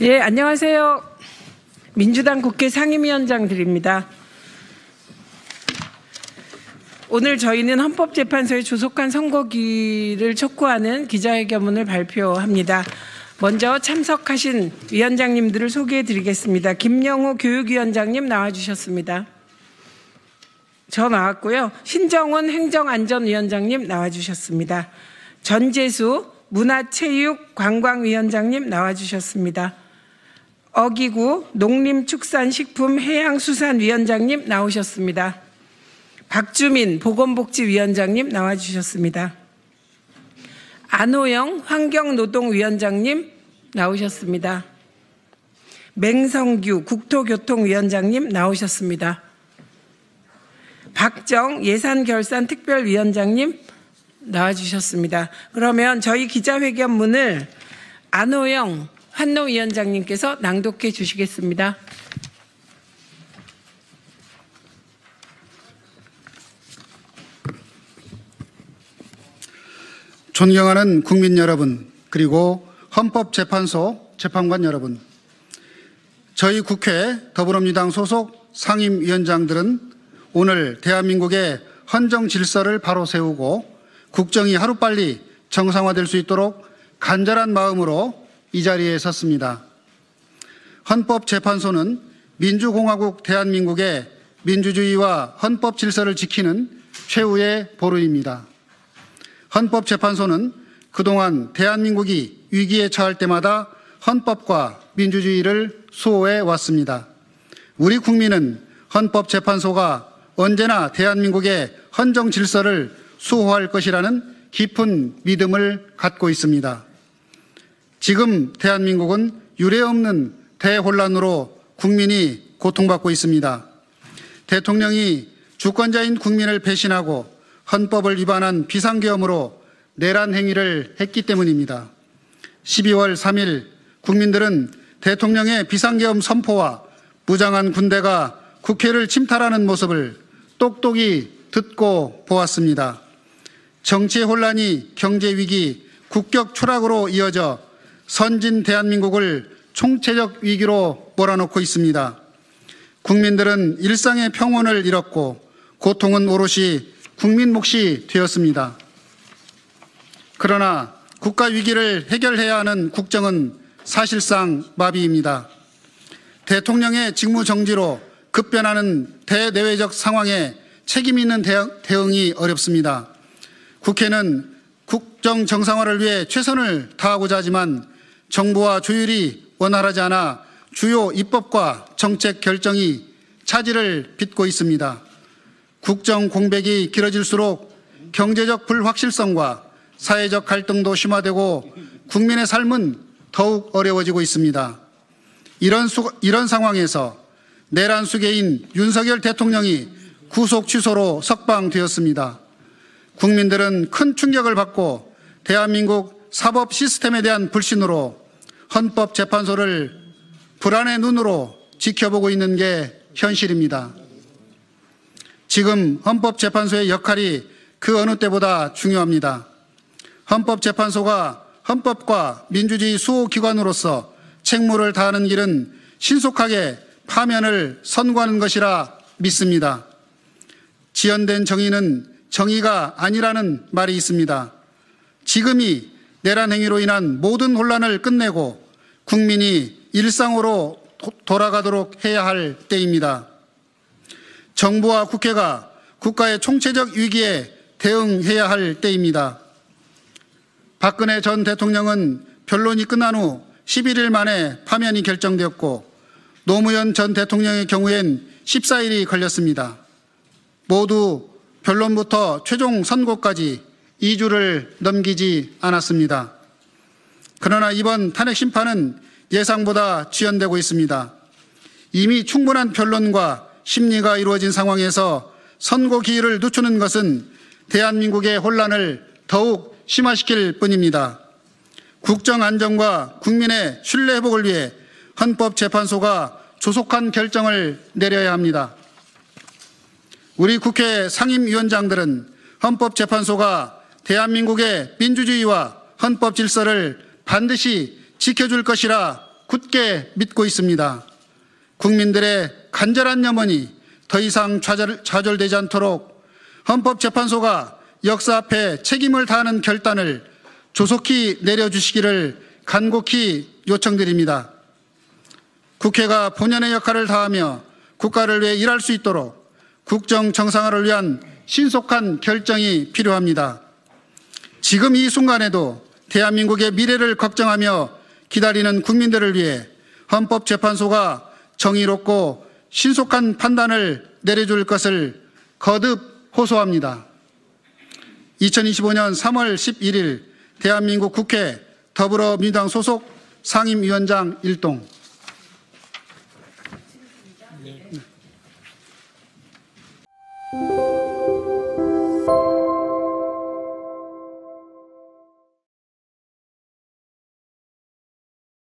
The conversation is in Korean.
예, 안녕하세요. 민주당 국회 상임위원장들입니다. 오늘 저희는 헌법재판소에 조속한 선고기를 촉구하는 기자회견문을 발표합니다. 먼저 참석하신 위원장님들을 소개해 드리겠습니다. 김영우 교육위원장님 나와주셨습니다. 저 나왔고요. 신정훈 행정안전위원장님 나와주셨습니다. 전재수 문화체육관광위원장님 나와주셨습니다. 어기구 농림축산식품해양수산위원장님 나오셨습니다. 박주민 보건복지위원장님 나와주셨습니다. 안호영 환경노동위원장님 나오셨습니다. 맹성규 국토교통위원장님 나오셨습니다. 박정 예산결산특별위원장님 나와주셨습니다. 그러면 저희 기자회견문을 안호영 환노위원장님께서 낭독해 주시겠습니다. 존경하는 국민 여러분, 그리고 헌법재판소 재판관 여러분, 저희 국회 더불어민주당 소속 상임위원장들은 오늘 대한민국의 헌정 질서를 바로 세우고 국정이 하루빨리 정상화될 수 있도록 간절한 마음으로 이 자리에 섰습니다. 헌법재판소는 민주공화국 대한민국의 민주주의와 헌법 질서를 지키는 최후의 보루입니다. 헌법재판소는 그동안 대한민국이 위기에 처할 때마다 헌법과 민주주의를 수호해 왔습니다. 우리 국민은 헌법재판소가 언제나 대한민국의 헌정 질서를 수호할 것이라는 깊은 믿음을 갖고 있습니다. 지금 대한민국은 유례없는 대혼란으로 국민이 고통받고 있습니다. 대통령이 주권자인 국민을 배신하고 헌법을 위반한 비상계엄으로 내란 행위를 했기 때문입니다. 12월 3일 국민들은 대통령의 비상계엄 선포와 무장한 군대가 국회를 침탈하는 모습을 똑똑히 듣고 보았습니다. 정치의 혼란이 경제위기, 국격 추락으로 이어져 선진 대한민국을 총체적 위기로 몰아넣고 있습니다. 국민들은 일상의 평온을 잃었고 고통은 오롯이 국민 몫이 되었습니다. 그러나 국가 위기를 해결해야 하는 국정은 사실상 마비입니다. 대통령의 직무 정지로 급변하는 대내외적 상황에 책임 있는 대응이 어렵습니다. 국회는 국정 정상화를 위해 최선을 다하고자 하지만 정부와 조율이 원활하지 않아 주요 입법과 정책 결정이 차질을 빚고 있습니다. 국정 공백이 길어질수록 경제적 불확실성과 사회적 갈등도 심화되고 국민의 삶은 더욱 어려워지고 있습니다. 이런 상황에서 내란 수괴인 윤석열 대통령이 구속 취소로 석방되었습니다. 국민들은 큰 충격을 받고 대한민국 사법 시스템에 대한 불신으로 헌법재판소를 불안의 눈으로 지켜보고 있는 게 현실입니다. 지금 헌법재판소의 역할이 그 어느 때보다 중요합니다. 헌법재판소가 헌법과 민주주의 수호기관으로서 책무를 다하는 길은 신속하게 파면을 선고하는 것이라 믿습니다. 지연된 정의는 정의가 아니라는 말이 있습니다. 지금이 내란 행위로 인한 모든 혼란을 끝내고 국민이 일상으로 돌아가도록 해야 할 때입니다. 정부와 국회가 국가의 총체적 위기에 대응해야 할 때입니다. 박근혜 전 대통령은 변론이 끝난 후 11일 만에 파면이 결정되었고 노무현 전 대통령의 경우엔 14일이 걸렸습니다. 모두 변론부터 최종 선고까지 2주를 넘기지 않았습니다. 그러나 이번 탄핵 심판은 예상보다 지연되고 있습니다. 이미 충분한 변론과 심리가 이루어진 상황에서 선고 기일을 늦추는 것은 대한민국의 혼란을 더욱 심화시킬 뿐입니다. 국정 안정과 국민의 신뢰 회복을 위해 헌법재판소가 조속한 결정을 내려야 합니다. 우리 국회 상임위원장들은 헌법재판소가 대한민국의 민주주의와 헌법 질서를 반드시 지켜줄 것이라 굳게 믿고 있습니다. 국민들의 간절한 염원이 더 이상 좌절되지 않도록 헌법재판소가 역사 앞에 책임을 다하는 결단을 조속히 내려주시기를 간곡히 요청드립니다. 국회가 본연의 역할을 다하며 국가를 위해 일할 수 있도록 국정 정상화를 위한 신속한 결정이 필요합니다. 지금 이 순간에도 대한민국의 미래를 걱정하며 기다리는 국민들을 위해 헌법재판소가 정의롭고 신속한 판단을 내려줄 것을 거듭 호소합니다. 2025년 3월 11일 대한민국 국회 더불어민주당 소속 상임위원장 일동